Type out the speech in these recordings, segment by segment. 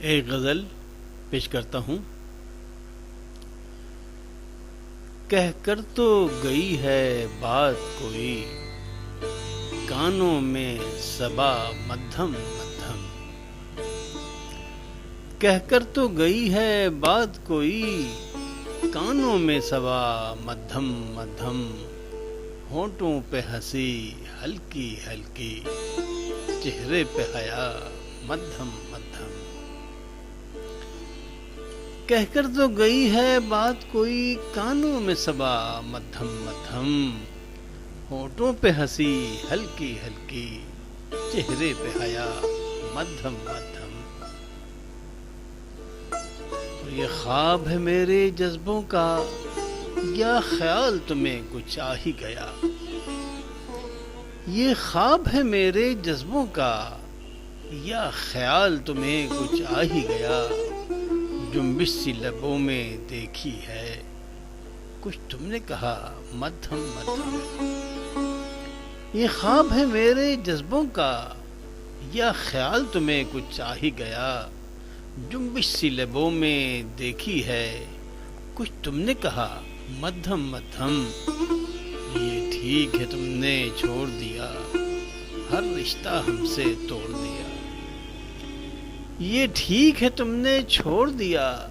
ایک غزل پیش کرتا ہوں۔ کہہ کر تو گئی ہے بات کوئی، کانوں میں صبا مدھم مدھم۔ کہہ کر تو گئی ہے بات کوئی، کانوں میں صبا مدھم مدھم۔ ہونٹوں پہ ہنسی ہلکی ہلکی، چہرے پہ حیا مدھم مدھم۔ کہہ کر تو گئی ہے بات کوئی، کانوں میں صبا مدھم مدھم۔ ہونٹوں پہ ہنسی ہلکی ہلکی، چہرے پہ حیا مدھم مدھم۔ یہ خواب ہے میرے جذبوں کا، یا خیال تمہیں کچھ آ ہی گیا؟ یہ خواب ہے میرے جذبوں کا، یا خیال تمہیں کچھ آ ہی گیا؟ جنبش سی لبوں میں دیکھی ہے، کچھ تم نے کہا مدھم مدھم۔ یہ خواب ہے میرے جذبوں کا، یا خیال تمہیں کچھ آ ہی گیا؟ جنبش سی لبوں میں دیکھی ہے، کچھ تم نے کہا مدھم مدھم۔ یہ ٹھیک ہے تم نے چھوڑ دیا، ہر رشتہ ہم سے توڑ دیا۔ یہ ٹھیک ہے تم نے چھوڑ دیا،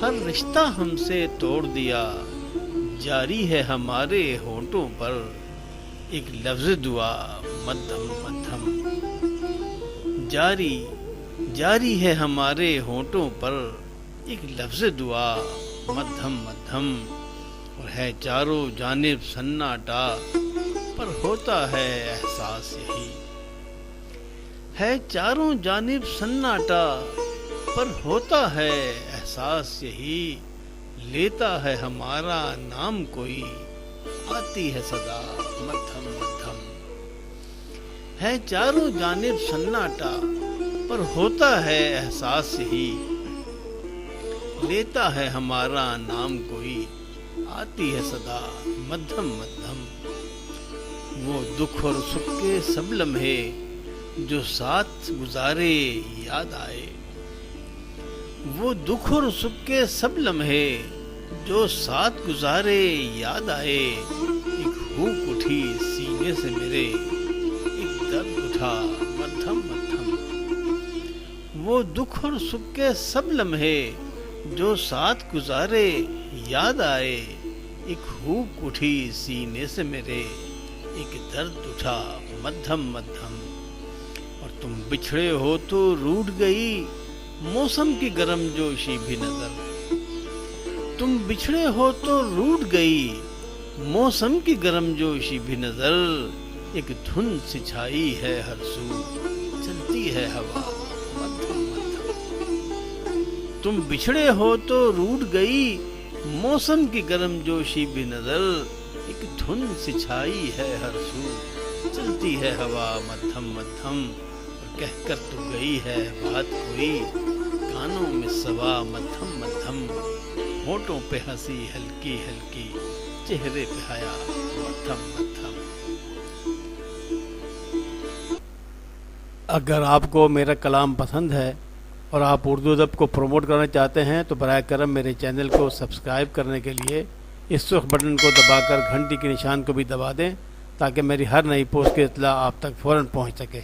ہر رشتہ ہم سے توڑ دیا۔ جاری ہے ہمارے ہونٹوں پر ایک لفظ دعا مدھم مدھم۔ جاری ہے ہمارے ہونٹوں پر ایک لفظ دعا مدھم مدھم۔ اور ہے چاروں جانب سناٹا، پر ہوتا ہے احساس یہی۔ ہے چاروں جانب سناٹا، پر ہوتا ہے احساس یہی۔ لیتا ہے ہمارا نام کوئی، آتی ہے صدا مدھم مدھم۔ ہے چاروں جانب سناٹا، پر ہوتا ہے احساس یہی۔ لیتا ہے ہمارا نام کوئی، آتی ہے صدا مدھم مدھم۔ وہ دکھ اور سکھ کے سب لمحے جو ساتھ گزارے یاد آئے۔ وہ دکھ اور سکھ کے سب لمحے جو ساتھ گزارے یاد آئے۔ ایک ہوک اٹھی سینے سے میرے، ایک درد اٹھا مدھم مدھم۔ وہ دکھ اور سکھ کے سب لمحے جو ساتھ گزارے یاد آئے۔ ایک ہوک اٹھی سینے سے میرے، ایک درد اٹھا مدھم مدھم۔ اور تم بچھڑے ہو تو روٹھ گئی، موسم کی گرم جوشی بھی نظر۔ تم بچھڑے ہو تو روٹھ گئی، موسم کی گرم جوشی بھی نظر۔ ایک دھن سی چھائی ہے ہر سو، چلتی ہے ہوا مدھم مدھم۔ تم بچھڑے ہو تو روٹھ گئی، موسم کی گرم جوشی بھی نظر۔ ایک دھن سی چھائی ہے ہر سو، چلتی ہے ہوا مدھم مدھم۔ اور کہہ کر تو گئی ہے بات کوئی، کانوں میں صبا مدھم مدھم۔ ہونٹوں پہ ہنسی ہلکی ہلکی، چہرے پہ حیا مدھم مدھم۔ اگر آپ کو میرا کلام پسند ہے اور آپ اردو ادب کو پروموٹ کرنا چاہتے ہیں تو براہ کرم میرے چینل کو سبسکرائب کرنے کے لیے اس سرخ بٹن کو دبا کر گھنٹی کے نشان کو بھی دبا دیں، تاکہ میری ہر نئی پوسٹ کی اطلاع آپ تک فوراً پہنچ سکے۔